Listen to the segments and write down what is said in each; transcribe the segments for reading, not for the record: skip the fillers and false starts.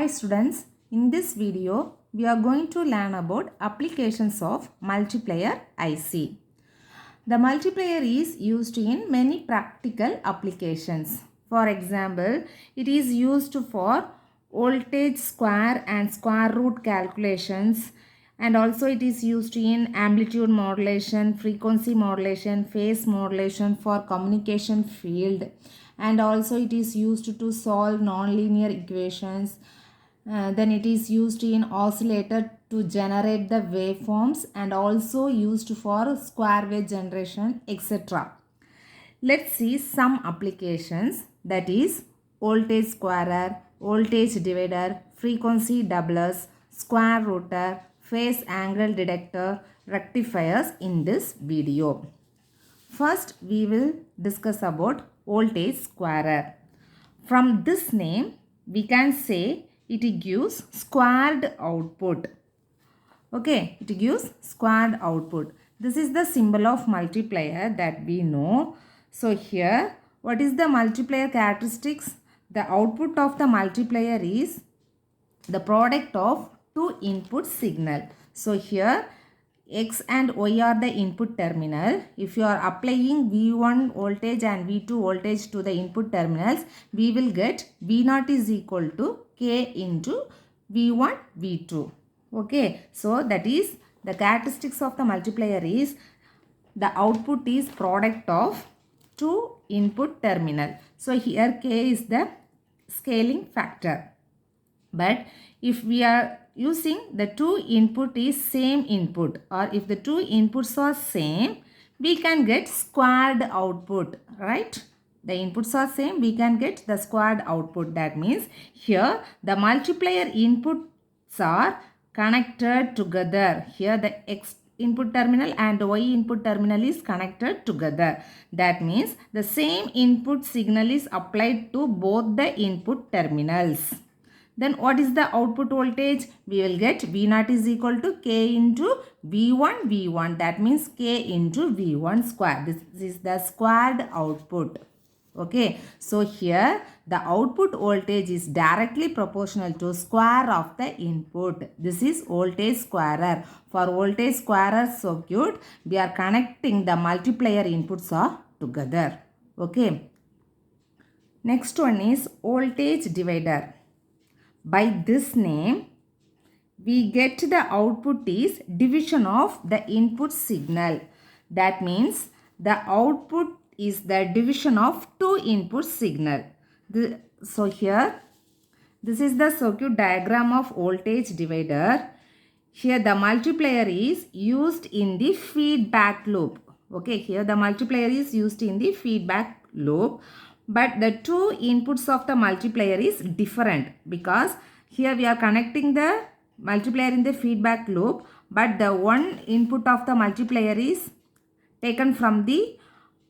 students, in this video we are going to learn about applications of multiplier IC. The multiplier is used in many practical applications. For example, it is used for voltage square and square root calculations, and also it is used in amplitude modulation, frequency modulation, phase modulation for communication field, and also it is used to solve nonlinear equations. Then it is used in oscillator to generate the waveforms, and also used for square wave generation, etc. Let's see some applications, that is voltage squarer, voltage divider, frequency doublers, square rooter, phase angle detector, rectifiers in this video. First we will discuss about voltage squarer. From this name we can say it gives squared output. Okay, it gives squared output. This is the symbol of multiplier that we know. So here, what is the multiplier characteristics? The output of the multiplier is the product of two input signal. So here X and Y are the input terminal. If you are applying V1 voltage and V2 voltage to the input terminals, we will get V0 is equal to K into V1 V2. Okay, so that is the characteristics of the multiplier is the output is product of two input terminal. So here K is the scaling factor. But if we are using the two input is same input, or if the two inputs are same, we can get squared output, right? The inputs are same, we can get the squared output. That means here the multiplier inputs are connected together. Here the X input terminal and Y input terminal is connected together. That means the same input signal is applied to both the input terminals. Then what is the output voltage? We will get V0 is equal to K into V1 V1. That means K into V1 square. This is the squared output. Okay. So here the output voltage is directly proportional to square of the input. This is voltage squarer. For voltage squarer circuit, we are connecting the multiplier inputs are together. Okay. Next one is voltage divider. By this name, we get the output is division of the input signal. That means the output is the division of two input signal. So here, this is the circuit diagram of voltage divider. Here the multiplier is used in the feedback loop. Okay, here the multiplier is used in the feedback loop. But the two inputs of the multiplier is different, because here we are connecting the multiplier in the feedback loop, but the one input of the multiplier is taken from the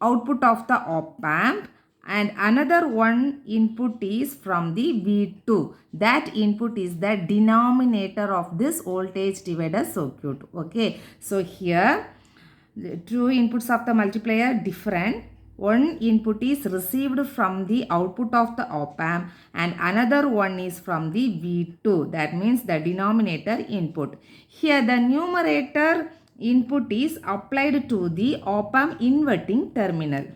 output of the op-amp, and another one input is from the V2. That input is the denominator of this voltage divider circuit. Okay, so here the two inputs of the multiplier different. One input is received from the output of the op-amp and another one is from the V2. That means the denominator input. Here the numerator input is applied to the op-amp inverting terminal.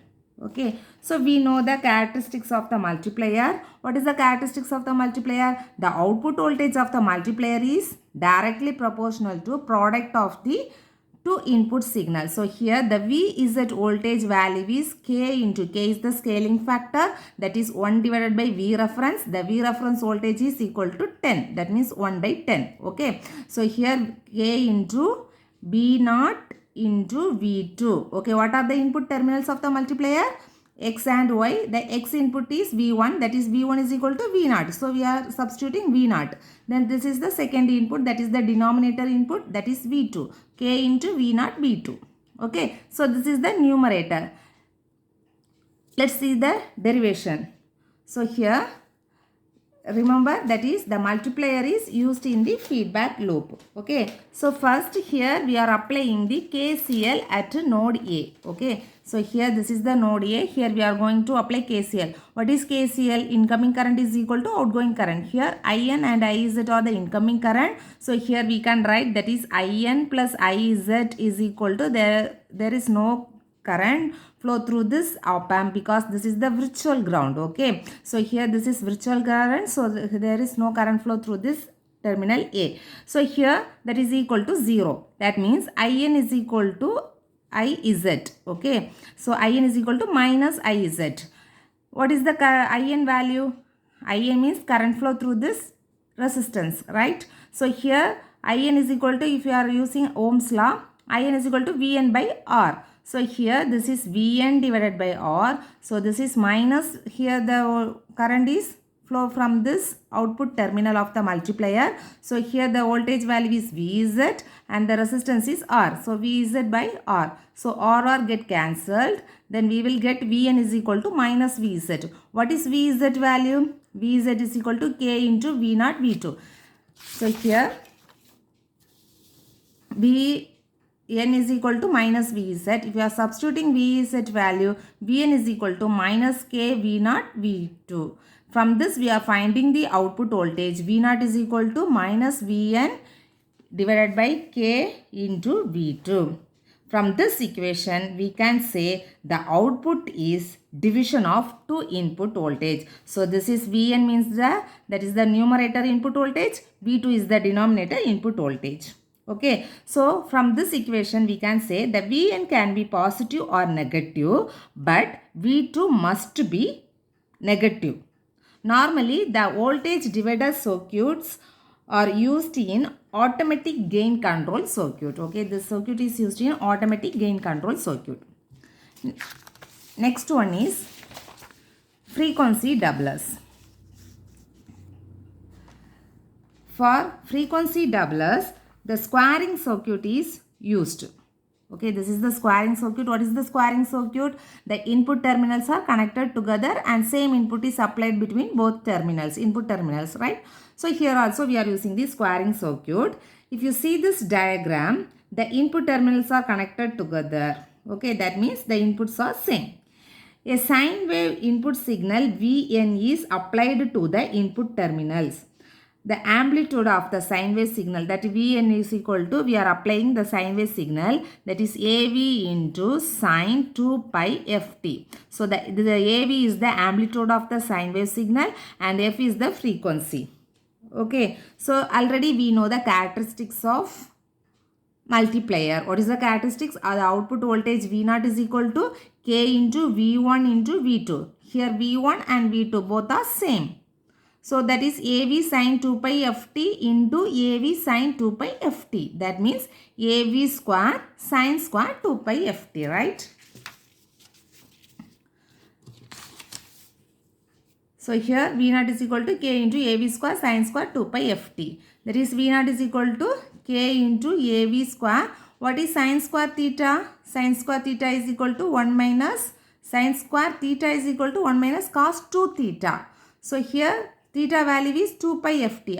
Okay, so we know the characteristics of the multiplier. What is the characteristics of the multiplier? The output voltage of the multiplier is directly proportional to product of the two input signal. So here the VZ voltage value is K into K is the scaling factor, that is 1 divided by V reference. The V reference voltage is equal to 10. That means 1 by 10. Okay. So here K into V0 into V2. Okay. What are the input terminals of the multiplier? X and Y. The X input is V1, that is V1 is equal to V0. So we are substituting V0. Then this is the second input, that is the denominator input, that is V2. K into V0 V2. Okay. So this is the numerator. Let's see the derivation. So here remember that is the multiplier is used in the feedback loop. Okay. So first here we are applying the KCL at node A. Okay. So here this is the node A. Here we are going to apply KCL. What is KCL? Incoming current is equal to outgoing current. Here IN and IZ are the incoming current. So here we can write that is IN plus IZ is equal to there is no current flow through this op amp because this is the virtual ground. Okay. So here this is virtual current. So there is no current flow through this terminal A. So here that is equal to 0. That means IN is equal to IZ. Okay. So IN is equal to minus IZ. What is the IN value? IN means current flow through this resistance, right? So here IN is equal to, if you are using Ohm's law, IN is equal to VN by R. So here this is VN divided by R. So this is minus, here the current is flow from this output terminal of the multiplier. So here the voltage value is VZ and the resistance is R. So VZ by R. So RR get cancelled. Then we will get VN is equal to minus VZ. What is VZ value? VZ is equal to K into V0 V2. So here VN is equal to minus VZ. If you are substituting VZ value, VN is equal to minus K V0 V2. From this we are finding the output voltage. V0 is equal to minus Vn divided by K into V2. From this equation we can say the output is division of two input voltage. So this is Vn means that is the numerator input voltage. V2 is the denominator input voltage. Okay, so from this equation we can say the Vn can be positive or negative, but V2 must be negative. Normally, the voltage divider circuits are used in automatic gain control circuit. Okay, this circuit is used in automatic gain control circuit. Next one is frequency doublers. For frequency doublers, the squaring circuit is used. Okay, this is the squaring circuit. What is the squaring circuit? The input terminals are connected together and same input is applied between both terminals, input terminals, right? So here also we are using the squaring circuit. If you see this diagram, the input terminals are connected together. Okay, that means the inputs are same. A sine wave input signal Vn is applied to the input terminals. The amplitude of the sine wave signal, that Vn is equal to, we are applying the sine wave signal, that is AV into sine 2 pi ft. So the AV is the amplitude of the sine wave signal and f is the frequency. Okay, so already we know the characteristics of multiplier. What is the characteristics? The output voltage V0 is equal to K into V1 into V2. Here V1 and V2 both are same. So that is AV sine 2 pi ft into AV sine 2 pi ft. That means AV square sine square 2 pi ft, right? So here V0 is equal to K into AV square sine square 2 pi ft. That is V0 is equal to K into AV square. What is sine square theta? Sine square theta is equal to 1 minus sine square theta is equal to 1 minus cos 2 theta. So here theta value is 2 pi ft.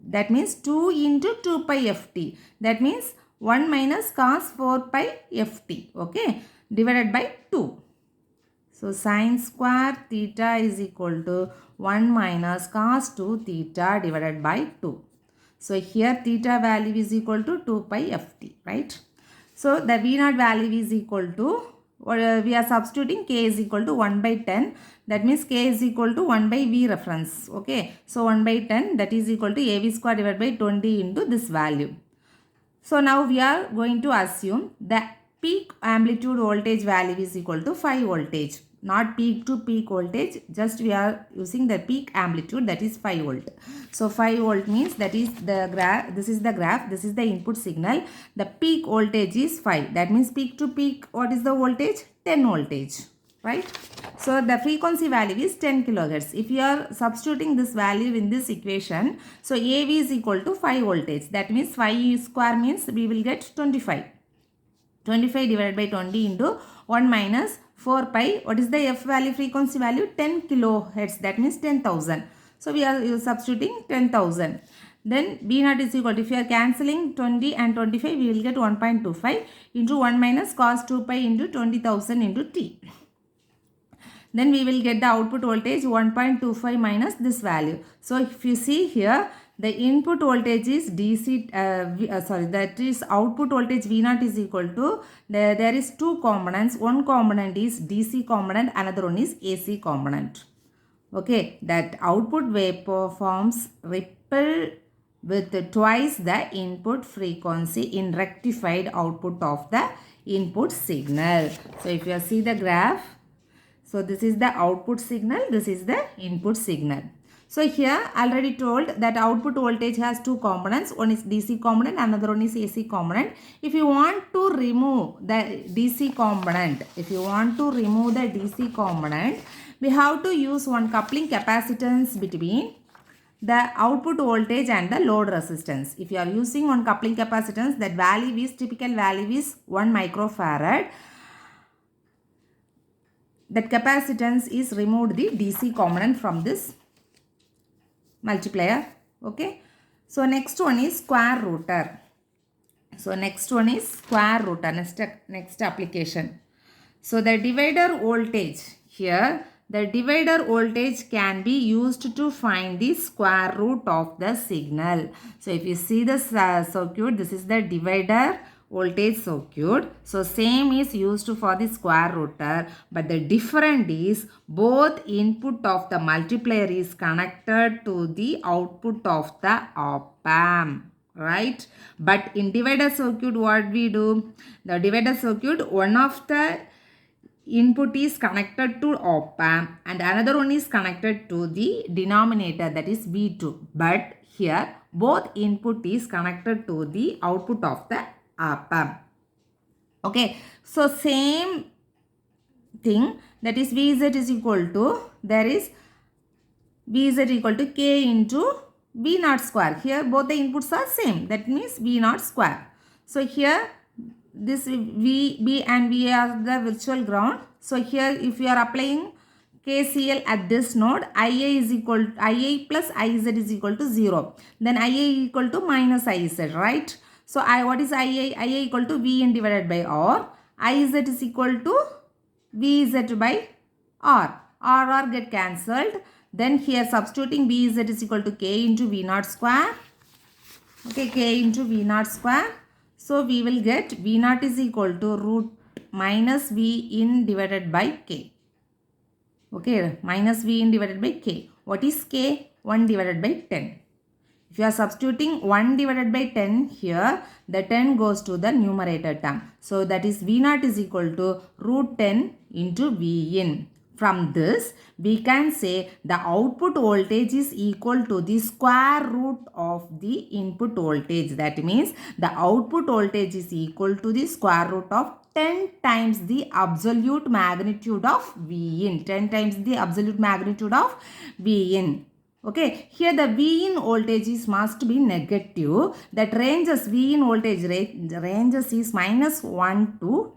That means 2 into 2 pi ft. That means 1 minus cos 4 pi ft. Okay. Divided by 2. So sine square theta is equal to 1 minus cos 2 theta divided by 2. So here theta value is equal to 2 pi ft. Right. So the V0 value is equal to, we are substituting K is equal to 1 by 10. That means K is equal to 1 by V reference. Okay. So 1 by 10, that is equal to AV square divided by 20 into this value. So now we are going to assume the peak amplitude voltage value is equal to 5 voltage. Not peak to peak voltage. Just we are using the peak amplitude, that is 5 volt. So 5 volt means that is the graph. This is the graph. This is the input signal. The peak voltage is 5. That means peak to peak, what is the voltage? 10 voltage. Right? So the frequency value is 10 kilohertz. If you are substituting this value in this equation, so AV is equal to 5 voltage. That means 5 square means we will get 25. 25 divided by 20 into 1 minus 4 pi. What is the F value, frequency value? 10 kilohertz. That means 10,000. So we are substituting 10,000. Then B naught is equal to, if you are cancelling 20 and 25, we will get 1.25 into 1 minus cos 2 pi into 20,000 into T. Then we will get the output voltage 1.25 minus this value. So if you see here, the input voltage is DC, that is output voltage V0 is equal to, there is two components. One component is DC component, another one is AC component. Okay, that output waveforms ripple with twice the input frequency in rectified output of the input signal. So if you see the graph, so this is the output signal, this is the input signal. So here already told that output voltage has two components. One is DC component, another one is AC component. If you want to remove the DC component, we have to use one coupling capacitance between the output voltage and the load resistance. If you are using one coupling capacitance, that value is, typical value is 1 microfarad. That capacitance is removed the DC component from this multiplier. Okay. So next one is square rooter. Next application. So the divider voltage here, the divider voltage can be used to find the square root of the signal. So if you see the circuit, this is the divider voltage circuit. So same is used for the square rooter, but the difference is both input of the multiplier is connected to the output of the op-amp, right? But in divider circuit, what we do? The divider circuit, one of the input is connected to op-amp and another one is connected to the denominator, that is V2. But here both input is connected to the output of the op-amp. Okay, so same thing, that is Vz is equal to, there is Vz equal to K into V0 square. Here both the inputs are same, that means V0 square. So here this V, B and V are the virtual ground. So here if you are applying KCL at this node, IA plus IZ is equal to 0. Then IA equal to minus IZ, right? So what is IA? IA equal to Vn divided by R. IZ is equal to Vz by R. R get cancelled. Then here substituting Vz is equal to K into V0 square. Okay, K into V0 square. So we will get V0 is equal to root minus V in divided by K. Okay, minus V in divided by K. What is K? 1 divided by 10. If you are substituting 1 divided by 10 here, the 10 goes to the numerator term. So that is V0 is equal to root 10 into V in. From this, we can say the output voltage is equal to the square root of the input voltage. That means the output voltage is equal to the square root of 10 times the absolute magnitude of V in. 10 times the absolute magnitude of V in. Okay, here the V in voltages must be negative. That ranges, V in voltage ranges is minus 1 to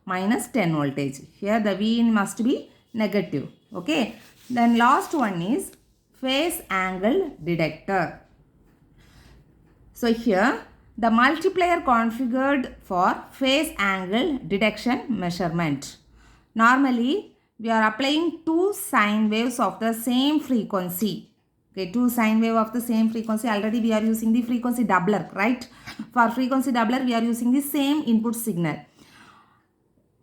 minus 10 voltage. Here the V in must be negative. Okay, then last one is phase angle detector. So here the multiplier configured for phase angle detection measurement. Normally we are applying two sine waves of the same frequency. Okay, two sine wave of the same frequency. Already we are using the frequency doubler, right? For frequency doubler we are using the same input signal.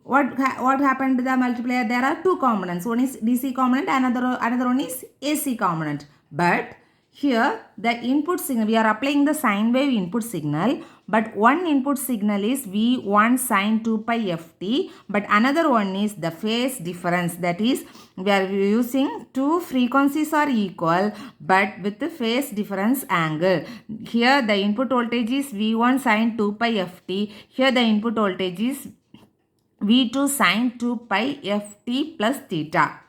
What happened to the multiplier? There are two components. One is DC component, another one is AC component. But here the input signal, we are applying the sine wave input signal, but one input signal is V1 sine 2 pi ft, but another one is the phase difference. That is, we are using two frequencies are equal but with the phase difference angle. Here the input voltage is V1 sine 2 pi ft. Here the input voltage is V2 sine 2 pi ft plus theta.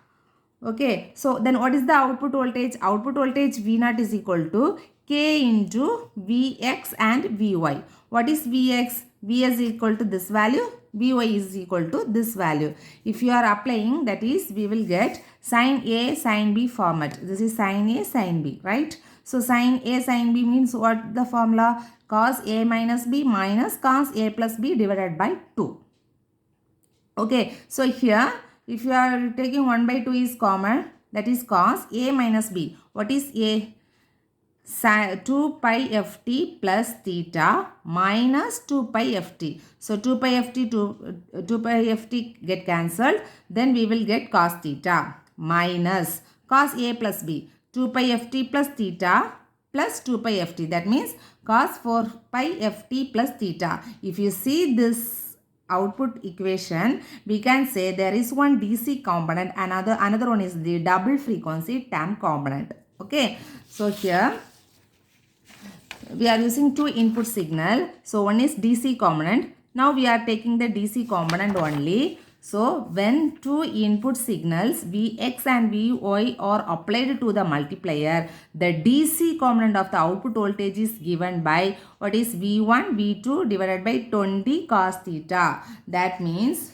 Okay, so then what is the output voltage? Output voltage V0 is equal to K into Vx and Vy. What is Vx? Vx is equal to this value. Vy is equal to this value. If you are applying, that is, we will get sine A, sine B format. This is sine A, sine B, right? So sin A sin B means what the formula? Cos A minus B minus cos A plus B divided by 2. Okay, so here if you are taking 1 by 2 is common, that is cos A minus B. What is A? 2 pi ft plus theta minus 2 pi ft. So 2 pi ft 2 pi ft get cancelled. Then we will get cos theta minus cos A plus B. 2 pi ft plus theta plus 2 pi ft. That means cos 4 pi ft plus theta. If you see this output equation, we can say there is one DC component, another one is the double frequency time component. Okay, so here we are using two input signal. So one is DC component. Now we are taking the DC component only. So when two input signals Vx and Vy are applied to the multiplier, the DC component of the output voltage is given by what is V1 V2 divided by 20 cos theta. That means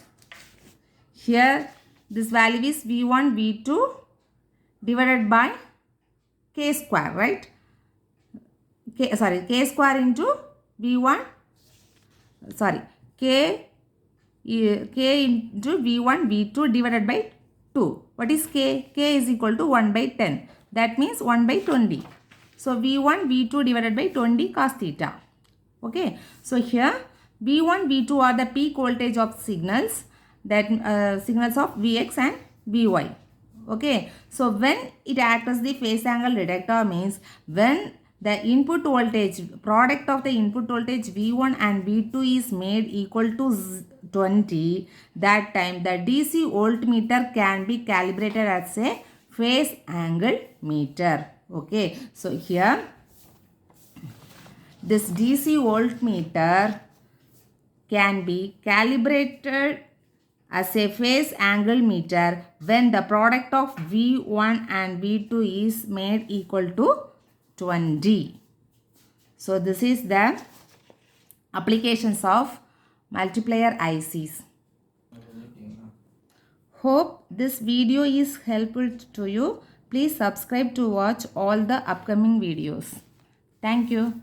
here this value is V1 V2 divided by k square, right? K square into V1, k into V1 V2 divided by 2. What is k? K is equal to 1 by 10. That means 1 by 20. So V1 V2 divided by 20 cos theta. Okay. So here V1 V2 are the peak voltage of signals, that signals of Vx and Vy. Okay. So when it acts as the phase angle detector means when the input voltage, product of the input voltage V1 and V2 is made equal to 20, that time the DC voltmeter can be calibrated as a phase angle meter. Okay, so here this DC voltmeter can be calibrated as a phase angle meter when the product of V1 and V2 is made equal to 20. So this is the applications of multiplier ICs. Hope this video is helpful to you. Please subscribe to watch all the upcoming videos. Thank you.